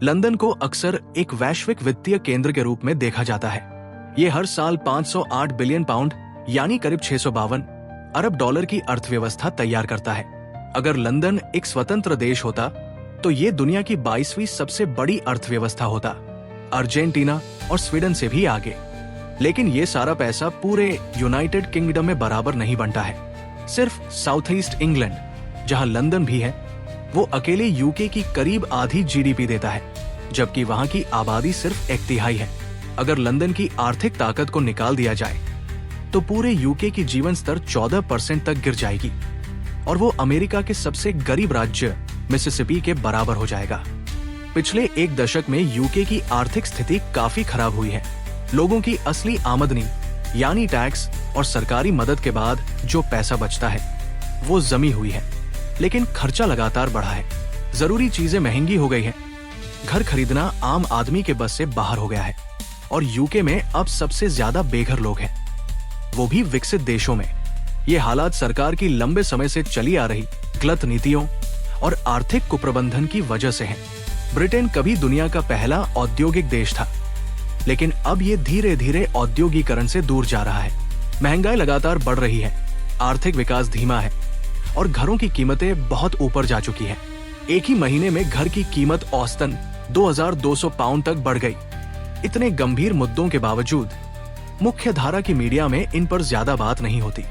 London को अक्सर एक वैश्विक वित्तीय केंद्र के रूप में देखा जाता है। ये हर साल 508 बिलियन पाउंड यानी करीब 652 अरब डॉलर की अर्थव्यवस्था तैयार करता है। अगर लंदन एक स्वतंत्र देश होता तो ये दुनिया की 22वीं सबसे बड़ी अर्थव्यवस्था होता, अर्जेंटीना और स्वीडन से भी आगे। लेकिन ये सारा पैसा पूरे यूनाइटेड किंगडम में बराबर नहीं बंटा है। सिर्फ साउथ ईस्ट इंग्लैंड, जहां लंदन भी है, वो अकेले यूके की करीब आधी जीडीपी देता है, जबकि वहां की आबादी सिर्फ 1/3 है। अगर लंदन की आर्थिक ताकत को निकाल दिया जाए तो पूरे यूके की जीवन स्तर 14% तक गिर जाएगी और वो अमेरिका के सबसे गरीब राज्य मिसिसिपी के बराबर हो जाएगा। पिछले एक दशक में यूके की आर्थिक स्थिति काफी खराब हुई है। लोगों की असली आमदनी यानी टैक्स और सरकारी मदद के बाद जो पैसा बचता है वो जमी हुई है, लेकिन खर्चा लगातार बढ़ा है। जरूरी चीजें महंगी हो गई हैं। घर खरीदना आम आदमी के बस से बाहर हो गया है और यूके में अब सबसे ज्यादा बेघर लोग हैं, वो भी विकसित देशों में। ये हालात सरकार की लंबे समय से चली आ रही गलत नीतियों और आर्थिक कुप्रबंधन की वजह से है। ब्रिटेन कभी दुनिया का पहला औद्योगिक देश था, लेकिन अब ये धीरे धीरे औद्योगिकरण से दूर जा रहा है। महंगाई लगातार बढ़ रही है, आर्थिक विकास धीमा है और घरों की कीमतें बहुत ऊपर जा चुकी है। एक ही महीने में घर की कीमत औसतन 2200 पाउंड तक बढ़ गई। इतने गंभीर मुद्दों के बावजूद मुख्य धारा की मीडिया में इन पर ज्यादा बात नहीं होती।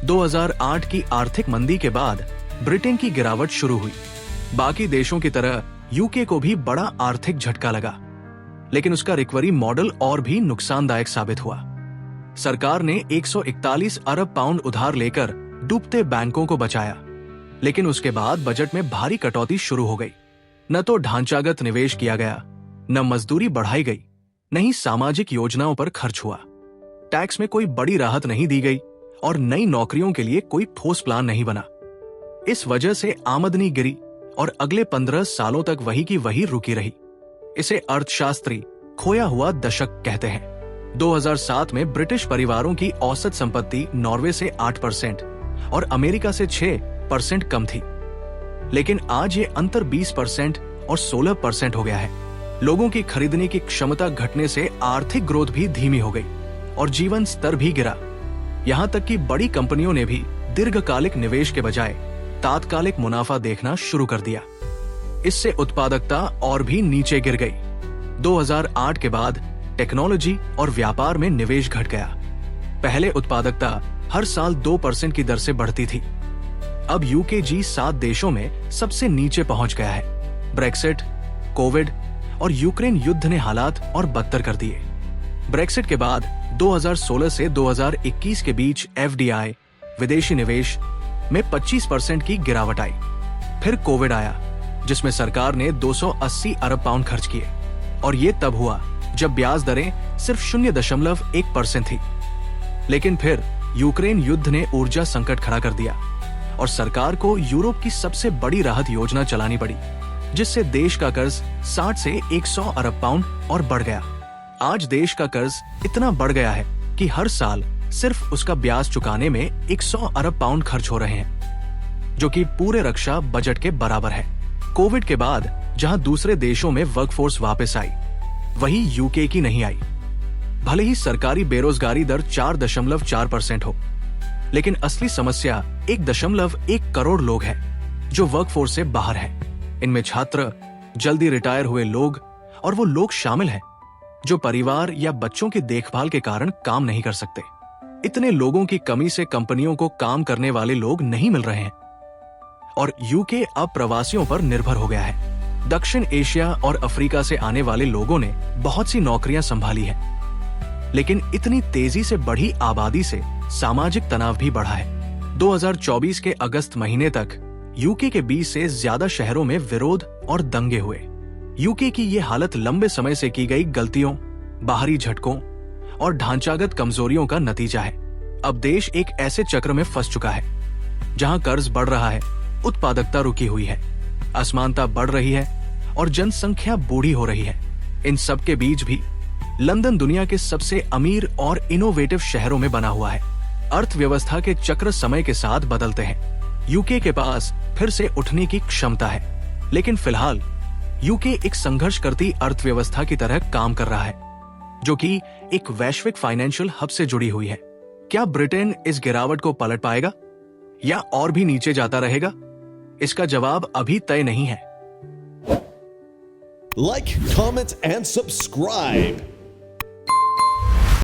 2008 की आर्थिक मंदी के बाद ब्रिटेन की गिरावट शुरू हुई। बाकी देशों की तरह यूके को भी बड़ा आर्थिक झटका लगा, लेकिन उसका रिकवरी मॉडल और भी नुकसानदायक साबित हुआ। सरकार ने 141 अरब पाउंड उधार लेकर डूबते बैंकों को बचाया, लेकिन उसके बाद बजट में भारी कटौती शुरू हो गई। न तो ढांचागत निवेश किया गया, न मजदूरी बढ़ाई गई, न ही सामाजिक योजनाओं पर खर्च हुआ। टैक्स में कोई बड़ी राहत नहीं दी गई और नई नौकरियों के लिए कोई ठोस प्लान नहीं बना। इस वजह से आमदनी गिरी और अगले 15 सालों तक वही की वही रुकी रही। इसे अर्थशास्त्री खोया हुआ दशक कहते हैं। 2007 में ब्रिटिश परिवारों की औसत संपत्ति नॉर्वे से 8% और अमेरिका से 6% कम थी, लेकिन आज ये अंतर 20% और 16% हो गया है। लोगों की खरीदने की क्षमता घटने से आर्थिक ग्रोथ भी धीमी हो गई और जीवन स्तर भी गिरा। यहाँ तक कि बड़ी कंपनियों ने भी दीर्घकालिक निवेश के बजाय तात्कालिक मुनाफा देखना शुरू कर दिया। इससे उत्पादकता और भी नीचे गिर गई। 2008 के बाद टेक्नोलॉजी और व्यापार में निवेश घट गया। पहले उत्पादकता हर साल 2% की दर से बढ़ती थी। अब यूके G7 देशों में सबसे नीचे पहुंच गया है। ब्रेक्सिट, कोविड और यूक्रेन युद्ध ने हालात और बदतर कर दिए। ब्रेक्सिट के बाद 2016 से 2021 के बीच FDI विदेशी निवेश में 25% की गिरावट आई। फिर कोविड आया, जिसमें सरकार ने 280 अरब पाउंड खर्च किए और ये तब हुआ जब ब्याज दरें सिर्फ 0.1% थी। लेकिन फिर यूक्रेन युद्ध ने ऊर्जा संकट खड़ा कर दिया और सरकार को यूरोप की सबसे बड़ी राहत योजना चलानी पड़ी, जिससे देश का कर्ज 60 से 100 अरब पाउंड और बढ़ गया। आज देश का कर्ज इतना बढ़ गया है कि हर साल सिर्फ उसका ब्याज चुकाने में 100 अरब पाउंड खर्च हो रहे हैं, जो कि पूरे रक्षा बजट के बराबर है। कोविड के बाद जहां दूसरे देशों में वर्कफोर्स वापस आई, वही यूके की नहीं आई। भले ही सरकारी बेरोजगारी दर 4.4% हो, लेकिन असली समस्या 1.1 करोड़ लोग हैं जो वर्कफोर्स से बाहर हैं। इनमें छात्र, जल्दी रिटायर हुए लोग और वो लोग शामिल हैं जो परिवार या बच्चों की देखभाल के कारण काम नहीं कर सकते। इतने लोगों की कमी से कंपनियों को काम करने वाले लोग नहीं मिल रहे हैं और यूके अब प्रवासियों पर निर्भर हो गया है। दक्षिण एशिया और अफ्रीका से आने वाले लोगों ने बहुत सी नौकरियां संभाली है, लेकिन इतनी तेजी से बढ़ी आबादी से सामाजिक तनाव भी बढ़ा है। 2024 के अगस्त महीने तक यूके के 20 से ज्यादा शहरों में विरोध और दंगे हुए। यूके की ये हालत लंबे समय से की गई गलतियों, बाहरी झटकों और ढांचागत कमजोरियों का नतीजा है। अब देश एक ऐसे चक्र में फंस चुका है जहां कर्ज बढ़ रहा है, उत्पादकता रुकी हुई है, असमानता बढ़ रही है और जनसंख्या बूढ़ी हो रही है। इन सब के बीच भी लंदन दुनिया के सबसे अमीर और इनोवेटिव शहरों में बना हुआ है। अर्थव्यवस्था के चक्र समय के साथ बदलते हैं। यूके के पास फिर से उठने की क्षमता है, लेकिन फिलहाल यूके एक संघर्ष करती अर्थव्यवस्था की तरह काम कर रहा है, जो कि एक वैश्विक फाइनेंशियल हब से जुड़ी हुई है। क्या ब्रिटेन इस गिरावट को पलट पाएगा या और भी नीचे जाता रहेगा? इसका जवाब अभी तय नहीं है। Like, comment, and subscribe.